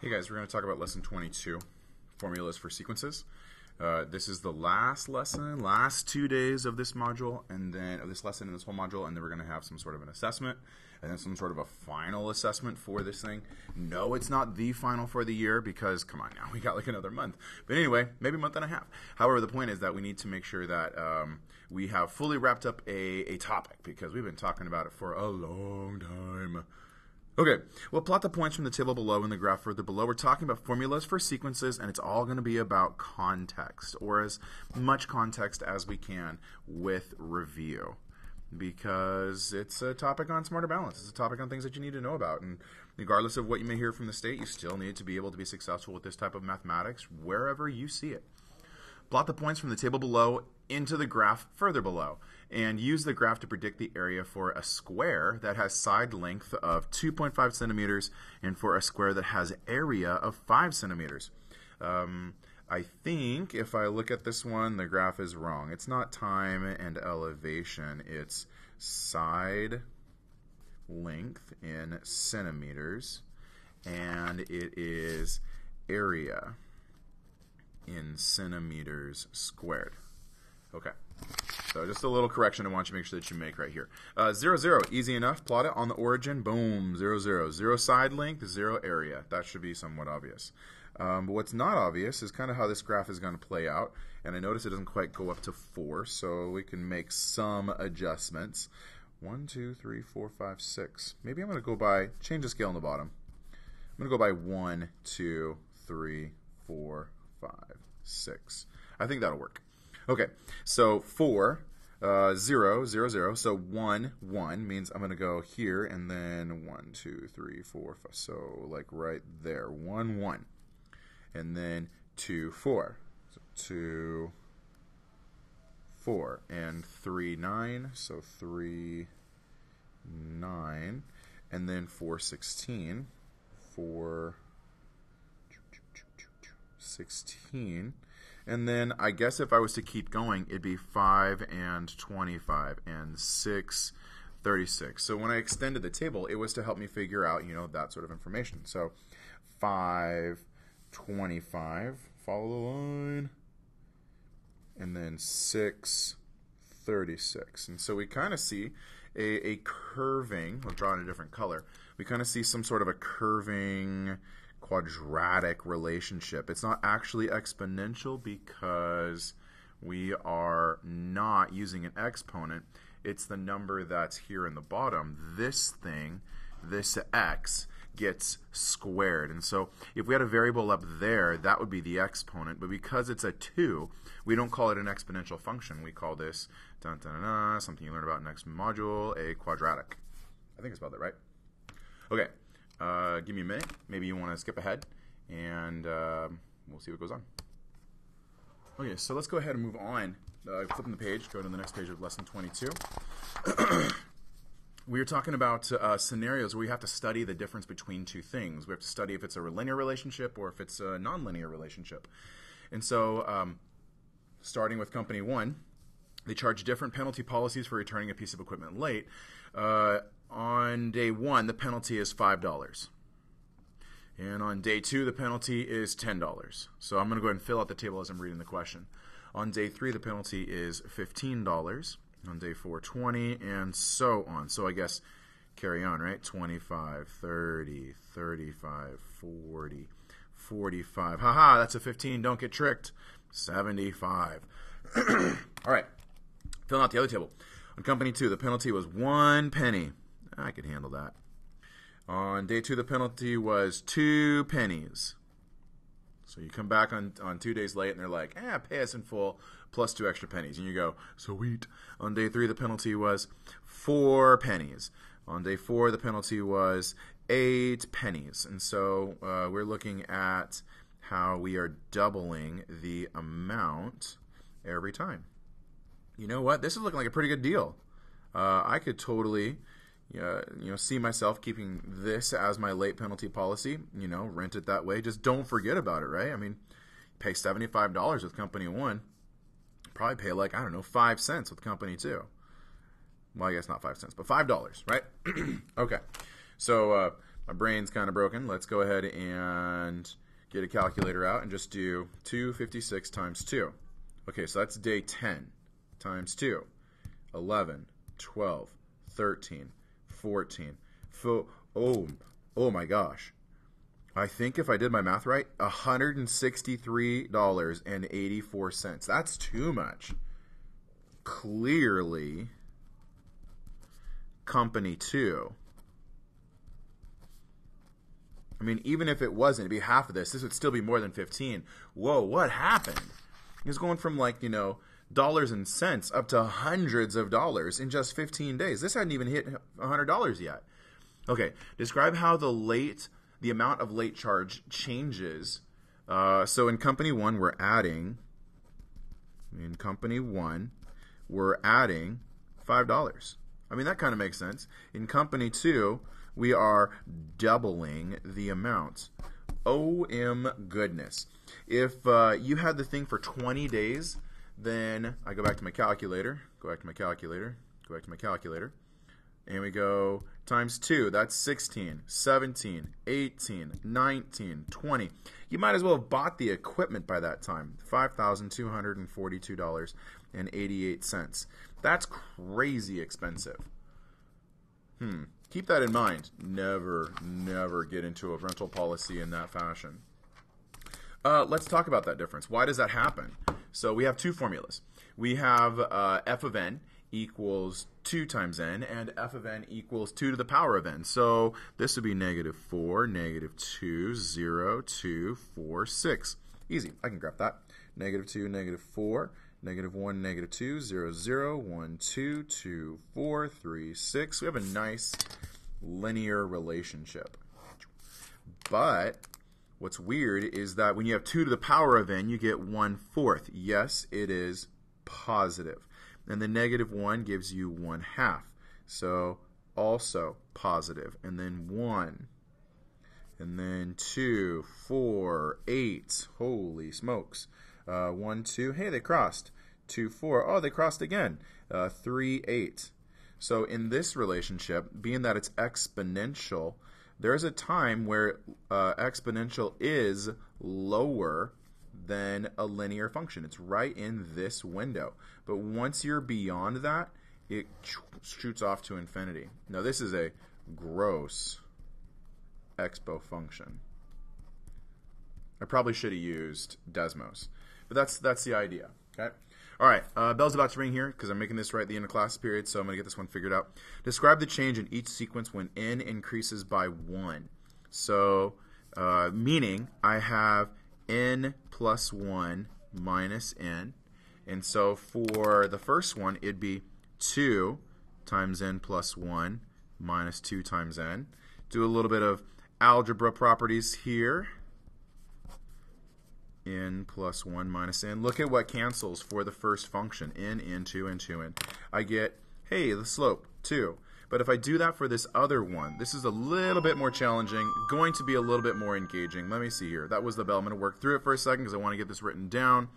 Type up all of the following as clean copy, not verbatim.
Hey guys, we're going to talk about lesson 22, formulas for sequences. This is the last lesson, last 2 days of this module, and then of this lesson in this whole module, and then we're going to have some sort of an assessment, and then some sort of a final assessment for this thing. No, it's not the final for the year because, come on now, we got like another month. But anyway, maybe a month and a half. However, the point is that we need to make sure that we have fully wrapped up a topic because we've been talking about it for a long time. Okay, we'll plot the points from the table below in the graph further below. We're talking about formulas for sequences, and it's all going to be about context, or as much context as we can with review, because it's a topic on smarter balance. It's a topic on things that you need to know about, and regardless of what you may hear from the state, you still need to be able to be successful with this type of mathematics wherever you see it. Plot the points from the table below into the graph further below, and use the graph to predict the area for a square that has side length of 2.5 centimeters and for a square that has area of 5 centimeters. I think if I look at this one, the graph is wrong. It's not time and elevation. It's side length in centimeters, and it is area in centimeters squared. Okay, so just a little correction I want you to make sure that you make right here. 0, 0, easy enough. Plot it on the origin. Boom, 0, 0. 0 side length, 0 area. That should be somewhat obvious. But what's not obvious is kind of how this graph is going to play out. And I notice it doesn't quite go up to 4, so we can make some adjustments. 1, 2, 3, 4, 5, 6. Maybe I'm going to go by, change the scale on the bottom. I'm going to go by 1, 2, 3, 4, 5, 6. I think that'll work. Okay, so 4, 0, 0, 0. So 1, 1 means I'm going to go here and then 1, 2, 3, 4, 5. So like right there, 1, 1. And then 2, 4. So 2, 4. And 3, 9. So 3, 9. And then 4, 16. 4, 16. And then I guess if I was to keep going, it'd be 5 and 25 and 6, 36. So when I extended the table, it was to help me figure out, that sort of information. So 5, 25, follow the line, and then 6, 36. And so we kind of see a curving, I'll draw in a different color, we kind of see some sort of a curving quadratic relationship. It's not actually exponential because we are not using an exponent. It's the number that's here in the bottom. This thing, this x, gets squared. And so if we had a variable up there, that would be the exponent. But because it's a 2, we don't call it an exponential function. We call this, something you learn about next module, a quadratic. I think I spelled that right. Okay. Give me a minute. Maybe you want to skip ahead, and we'll see what goes on. Okay, so let's go ahead and move on. Flipping the page, go to the next page of lesson 22. We are talking about scenarios where we have to study the difference between two things. We have to study if it's a linear relationship or if it's a nonlinear relationship. And so, starting with company 1, they charge different penalty policies for returning a piece of equipment late. On day 1, the penalty is $5. And on day 2, the penalty is $10. So I'm going to go ahead and fill out the table as I'm reading the question. On day 3, the penalty is $15. On day 4, 20, and so on. So I guess carry on, right? 25, 30, 35, 40, 45. Haha, that's a 15. Don't get tricked. 75. All right. Filling out the other table. On company 2, the penalty was 1 penny. I could handle that. On day 2, the penalty was 2 pennies. So you come back on 2 days late, and they're like, pay us in full, plus 2 extra pennies. And you go, sweet. On day 3, the penalty was 4 pennies. On day 4, the penalty was 8 pennies. And so we're looking at how we are doubling the amount every time. You know what? This is looking like a pretty good deal. I could totally, see myself keeping this as my late penalty policy. Rent it that way. Just don't forget about it, right? I mean, pay $75 with company 1. Probably pay 5 cents with company 2. Well, I guess not 5 cents, but $5, right? Okay. So my brain's kind of broken. Let's go ahead and get a calculator out and just do 256 times 2. Okay, so that's day 10 times 2. 11, 12, 13, 14. Oh my gosh. I think if I did my math right, $163.84. That's too much. Clearly, company 2. I mean, even if it wasn't, it'd be half of this. This would still be more than 15. Whoa, what happened? It was going from like, dollars and cents up to hundreds of dollars in just 15 days. This hadn't even hit $100 yet. Okay, describe how the amount of late charge changes. So in company 1, we're adding $5. I mean, that kind of makes sense. In company 2, we are doubling the amount. OM goodness. If you had the thing for 20 days, then I go back to my calculator, and we go times 2. That's 16, 17, 18, 19, 20. You might as well have bought the equipment by that time. $5,242.88. That's crazy expensive. Keep that in mind. Never get into a rental policy in that fashion. Let's talk about that difference. Why does that happen? So we have two formulas. We have f of n equals 2 times n, and f of n equals 2 to the power of n. So this would be -4, -2, 0, 2, 4, 6. Easy. I can graph that. -2, -4, -1, -2, 0, 0, 1, 2, 2, 4, 3, 6. We have a nice linear relationship. But what's weird is that when you have 2 to the power of n, you get 1/4. Yes, it is positive. And the -1 gives you 1/2. So also positive. And then 1. And then 2, 4, 8. Holy smokes. 1, 2. Hey, they crossed. 2, 4. Oh, they crossed again. 3, 8. So in this relationship, being that it's exponential, there's a time where exponential is lower than a linear function. It's right in this window. But once you're beyond that, it shoots off to infinity. Now this is a gross expo function. I probably should have used Desmos, but that's the idea. Okay. All right, bell's about to ring here because I'm making this right at the end of class period, so I'm going to get this one figured out. Describe the change in each sequence when n increases by 1. So, meaning I have n plus 1 minus n. And so for the first one, it'd be 2 times n plus 1 minus 2 times n. Do a little bit of algebra properties here. N plus 1 minus n. Look at what cancels for the first function. N, n, 2, n, 2, n. I get, hey, the slope, 2. But if I do that for this other one, this is a little bit more challenging, going to be a little bit more engaging. Let me see here. That was the bell. I'm going to work through it for a second because I want to get this written down.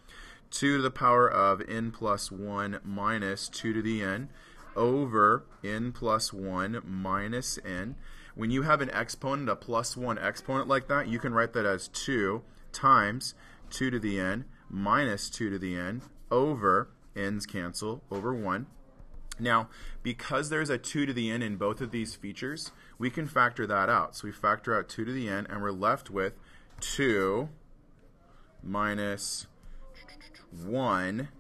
2 to the power of n plus 1 minus 2 to the n over n plus 1 minus n. When you have an exponent, a plus 1 exponent like that, you can write that as 2 times 2 to the n minus 2 to the n over, n's cancel, over 1. Now, because there's a 2 to the n in both of these features, we can factor that out. So we factor out 2 to the n, and we're left with 2 minus 1,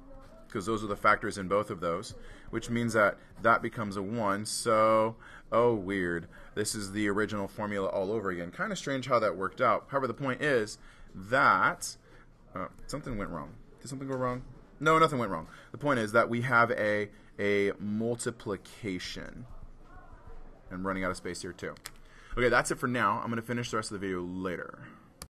because those are the factors in both of those, which means that that becomes a 1. So, oh, weird. This is the original formula all over again. Kind of strange how that worked out. However, the point is that something went wrong. Did something go wrong? No, nothing went wrong. The point is that we have a multiplication. I'm running out of space here too. Okay, that's it for now. I'm going to finish the rest of the video later.